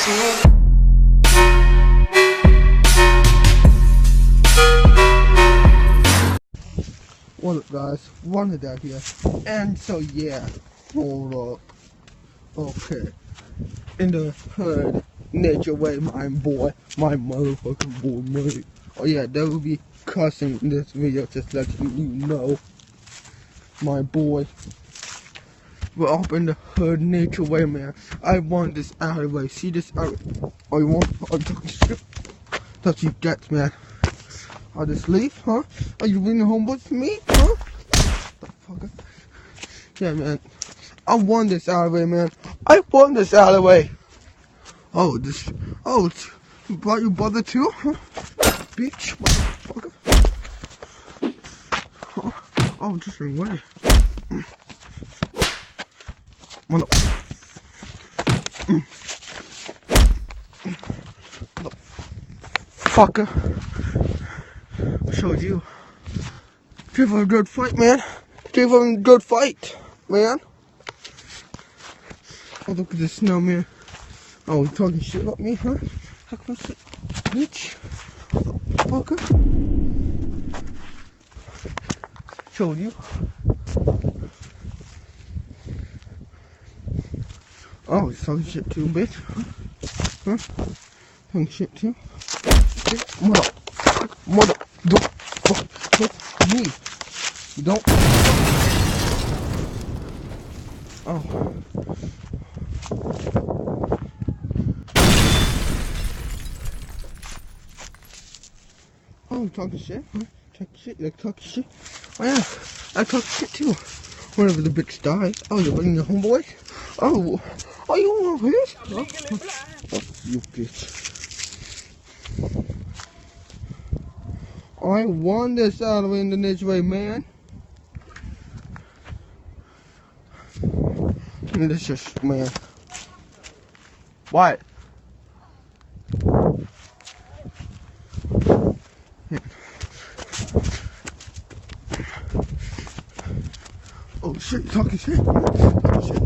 What up, guys? Wanted out here, and so yeah, hold up. Okay, in the hood, nature way, my boy, my motherfucking boy, mate. Oh yeah, there will be cussing in this video, just letting you know, my boy. We're up in the hood, nature way, man. I want this alleyway. See this alleyway? Oh, you want? Oh, shit. That's you get, man. I'll just leave, huh? Are you bringing homeboys to me, huh? The fucker. Yeah, man. I won this alleyway, man. I won this alleyway. Oh, this. Oh, you brought your brother too, huh? Bitch, motherfucker. Oh, just ran away. Mother. Fucker. I showed you. Give him a good fight, man. Give him a good fight, man. Oh, look at this snow, man. Oh, you talking shit about me, huh? How come I bitch? Fucker. Showed you. Oh, he's talking shit too, bitch. Huh? Talking shit too. Mother, don't fuck me. You don't. Oh. Oh, you talking shit? Huh? Talking shit? You talking shit? Oh yeah, I talk shit too. Whenever the bitch dies. Oh, you're bringing your homeboy? Oh, you want this? Oh, you bitch. I won this alleyway in the niche way, man. And this just, man. What? Yeah. Oh shit, talking shit. Talking shit.